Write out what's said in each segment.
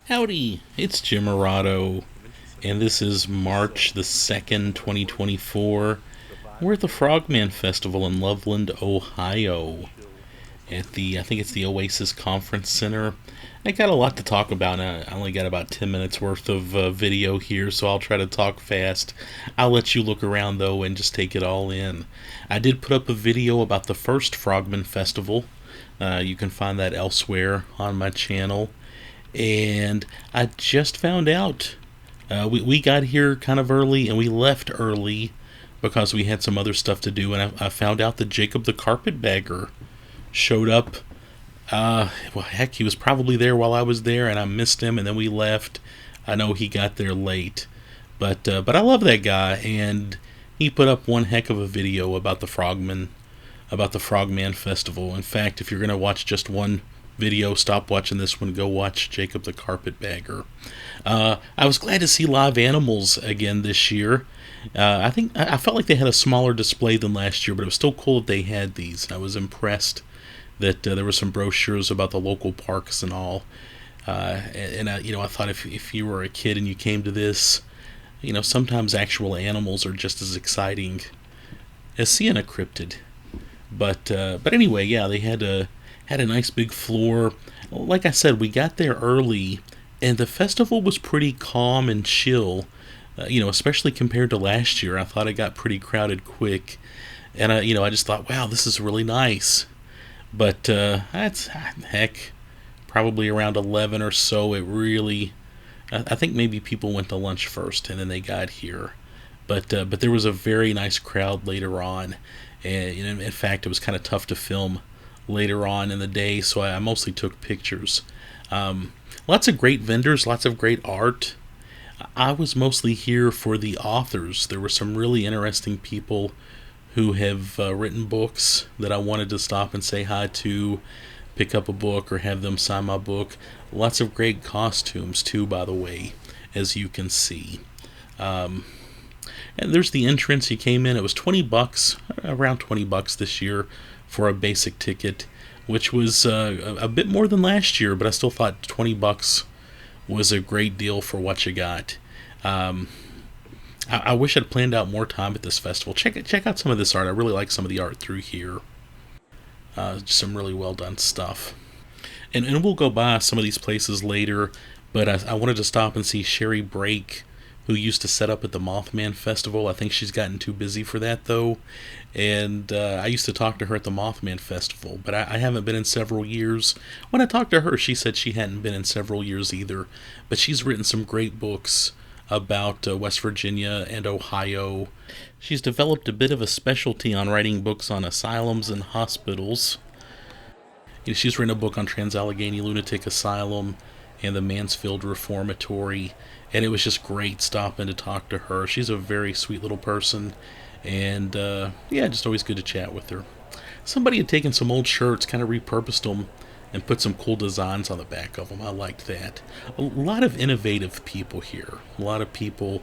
Howdy, it's Jim Morado, and this is March the 2nd, 2024. We're at the Frogman Festival in Loveland, Ohio, at I think it's the Oasis Conference Center. I got a lot to talk about. I only got about 10 minutes worth of video here, so I'll try to talk fast. I'll let you look around, though, and just take it all in. I did put up a video about the first Frogman Festival. You can find that elsewhere on my channel. And I just found out. We got here kind of early and we left early because we had some other stuff to do. And I found out that Jacob the Carpetbagger showed up. Well, heck, he was probably there while I was there, and I missed him. And then we left. I know he got there late, but I love that guy, and he put up one heck of a video about the Frogman Festival. In fact, if you're gonna watch just one video, stop watching this one, go watch Jacob the Carpetbagger. I was glad to see live animals again this year. I felt like they had a smaller display than last year, but it was still cool that they had these. I was impressed that there were some brochures about the local parks and all. I thought if you were a kid and you came to this, sometimes actual animals are just as exciting as seeing a cryptid. But anyway, yeah, they had a nice big floor. Like I said, we got there early, and the festival was pretty calm and chill. Especially compared to last year. I thought it got pretty crowded quick, and I just thought, wow, this is really nice. But that's heck, probably around 11 or so. It really, I think maybe people went to lunch first, and then they got here. But there was a very nice crowd later on, and in fact, it was kind of tough to film later on in the day, so I mostly took pictures. Lots of great vendors, lots of great art. I was mostly here for the authors. There were some really interesting people who have written books that I wanted to stop and say hi to, pick up a book, or have them sign my book. Lots of great costumes, too, by the way, as you can see. And there's the entrance. You came in, it was $20, around $20 this year for a basic ticket, which was a bit more than last year, but I still thought $20 was a great deal for what you got. I wish I'd planned out more time at this festival. Check out some of this art. I really like some of the art through here. Some really well done stuff. And we'll go by some of these places later, but I wanted to stop and see Sherry Brake, who used to set up at the Mothman Festival. I think she's gotten too busy for that, though. And I used to talk to her at the Mothman Festival, but I haven't been in several years. When I talked to her, she said she hadn't been in several years either. But she's written some great books about West Virginia and Ohio. She's developed a bit of a specialty on writing books on asylums and hospitals. She's written a book on Trans-Allegheny Lunatic Asylum and the Mansfield Reformatory, and it was just great stopping to talk to her. She's a very sweet little person, and just always good to chat with her. Somebody had taken some old shirts, kind of repurposed them, and put some cool designs on the back of them. I liked that. A lot of innovative people here. A lot of people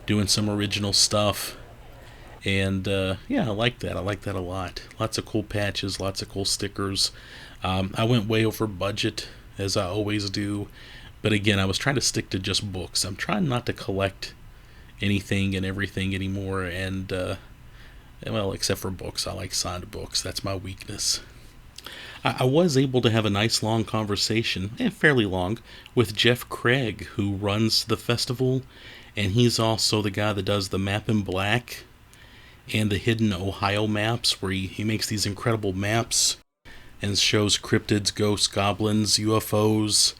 doing some original stuff, and I like that. I like that a lot. Lots of cool patches, lots of cool stickers. I went way over budget, as I always do. But again, I was trying to stick to just books. I'm trying not to collect anything and everything anymore. And, except for books. I like signed books. That's my weakness. I was able to have a nice long conversation, fairly long, with Jeff Craig, who runs the festival. And he's also the guy that does the Map in Black and the Hidden Ohio maps, where he makes these incredible maps and shows cryptids, ghosts, goblins, UFOs,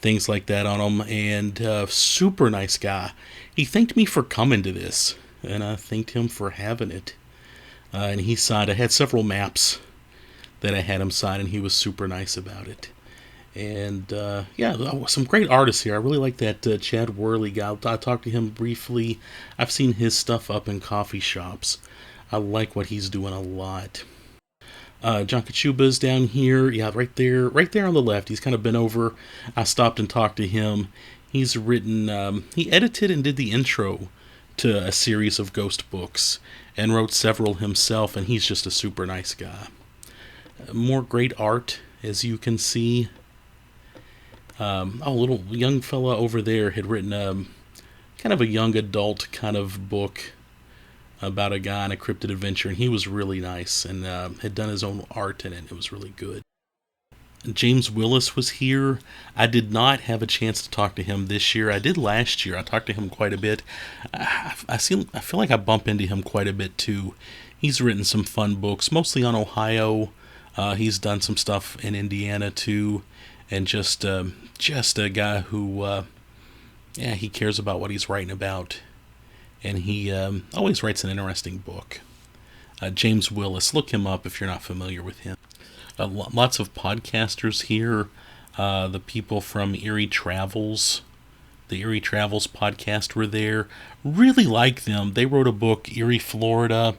things like that on them. And super nice guy. He thanked me for coming to this, and I thanked him for having it. And he signed. I had several maps that I had him sign, and he was super nice about it. And some great artists here. I really like that Chad Worley guy. I talked to him briefly. I've seen his stuff up in coffee shops. I like what he's doing a lot. John Kachuba's down here. Yeah, right there on the left. He's kind of been over. I stopped and talked to him. He's written, he edited and did the intro to a series of ghost books and wrote several himself, and he's just a super nice guy. More great art, as you can see. A little young fella over there had written kind of a young adult kind of book about a guy on a cryptid adventure, and he was really nice and had done his own art in it. It was really good. James Willis was here. I did not have a chance to talk to him this year. I did last year. I talked to him quite a bit. I feel like I bump into him quite a bit too. He's written some fun books, mostly on Ohio. He's done some stuff in Indiana too, and just a guy who, he cares about what he's writing about, and he always writes an interesting book. James Willis, look him up if you're not familiar with him. Lots of podcasters here. The people from Erie Travels, the Erie Travels podcast were there. Really like them. They wrote a book, Erie, Florida,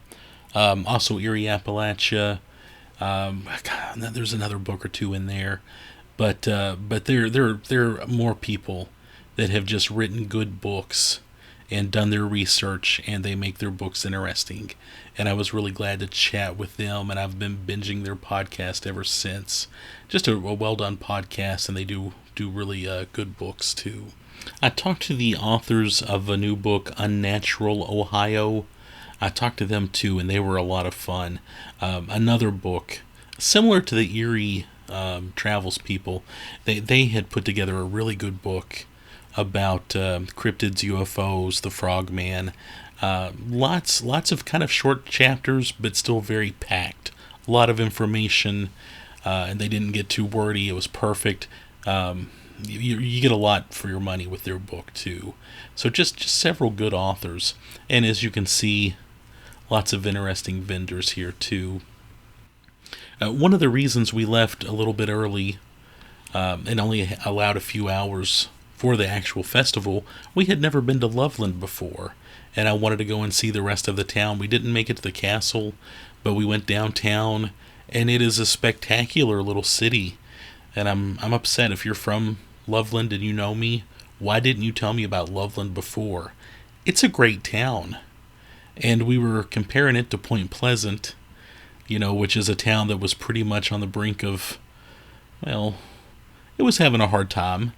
also Erie, Appalachia. God, there's another book or two in there, but there are more people that have just written good books and done their research, and they make their books interesting. And I was really glad to chat with them, and I've been binging their podcast ever since. Just a well done podcast, and they do really good books too. I talked to the authors of a new book, Unnatural Ohio. I talked to them too, and they were a lot of fun. Another book similar to the Erie Travels people, they had put together a really good book about cryptids, UFOs, the Frogman. Lots of kind of short chapters, but still very packed. A lot of information, and they didn't get too wordy. It was perfect. You get a lot for your money with their book too. So just several good authors, and as you can see, lots of interesting vendors here too. One of the reasons we left a little bit early and only allowed a few hours for the actual festival, we had never been to Loveland before, and I wanted to go and see the rest of the town. We didn't make it to the castle, but we went downtown, and it is a spectacular little city. And I'm upset. If you're from Loveland and you know me, why didn't you tell me about Loveland before? It's a great town. And we were comparing it to Point Pleasant, which is a town that was pretty much on the brink of, well, it was having a hard time.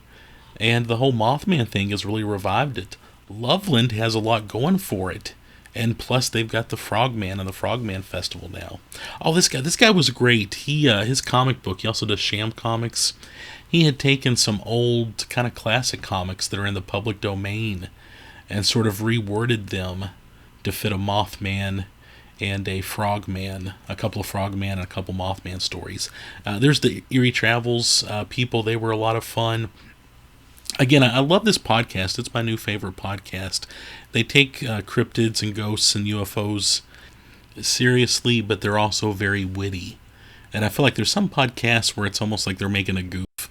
And the whole Mothman thing has really revived it. Loveland has a lot going for it. And plus they've got the Frogman and the Frogman Festival now. Oh, this guy was great. His comic book, he also does Sham Comics. He had taken some old kind of classic comics that are in the public domain and sort of reworded them to fit a Mothman and a Frogman, a couple of Frogman and a couple Mothman stories. There's the Erie Travels people. They were a lot of fun. Again, I love this podcast. It's my new favorite podcast. They take cryptids and ghosts and UFOs seriously, but they're also very witty. And I feel like there's some podcasts where it's almost like they're making a goof,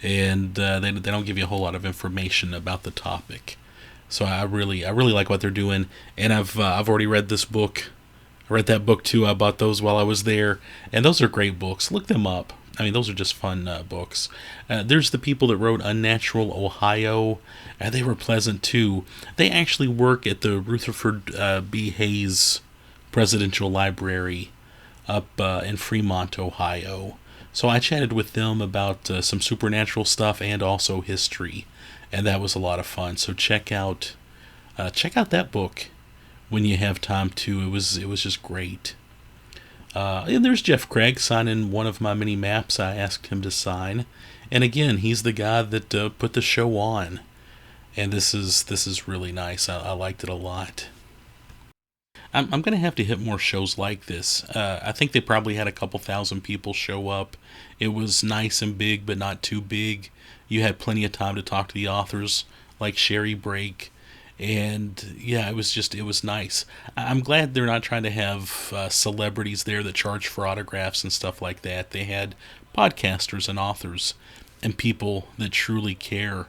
and they don't give you a whole lot of information about the topic. So I really like what they're doing. And I've already read this book. I read that book too. I bought those while I was there, and those are great books. Look them up. I mean, those are just fun books. There's the people that wrote Unnatural Ohio. They were pleasant, too. They actually work at the Rutherford B. Hayes Presidential Library up in Fremont, Ohio. So I chatted with them about some supernatural stuff and also history, and that was a lot of fun. So check out that book when you have time to. It was just great. And there's Jeff Craig signing one of my mini maps I asked him to sign. And again, he's the guy that put the show on. And this is really nice. I liked it a lot. I'm going to have to hit more shows like this. I think they probably had a couple thousand people show up. It was nice and big, but not too big. You had plenty of time to talk to the authors like Sherry Brake. And yeah, it was nice. I'm glad they're not trying to have celebrities there that charge for autographs and stuff like that. They had podcasters and authors and people that truly care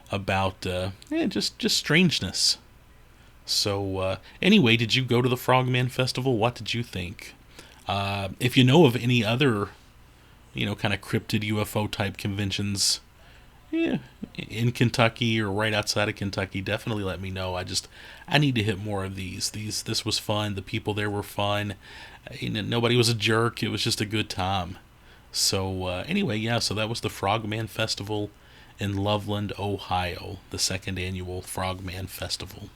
about just strangeness. So anyway, did you go to the Frogman Festival? What did you think? If you know of any other, kind of cryptid UFO type conventions, in Kentucky or right outside of Kentucky, definitely let me know. I need to hit more of these. This was fun. The people there were fun. Nobody was a jerk. It was just a good time. So anyway, yeah. So that was the Frogman Festival in Loveland, Ohio, the second annual Frogman Festival.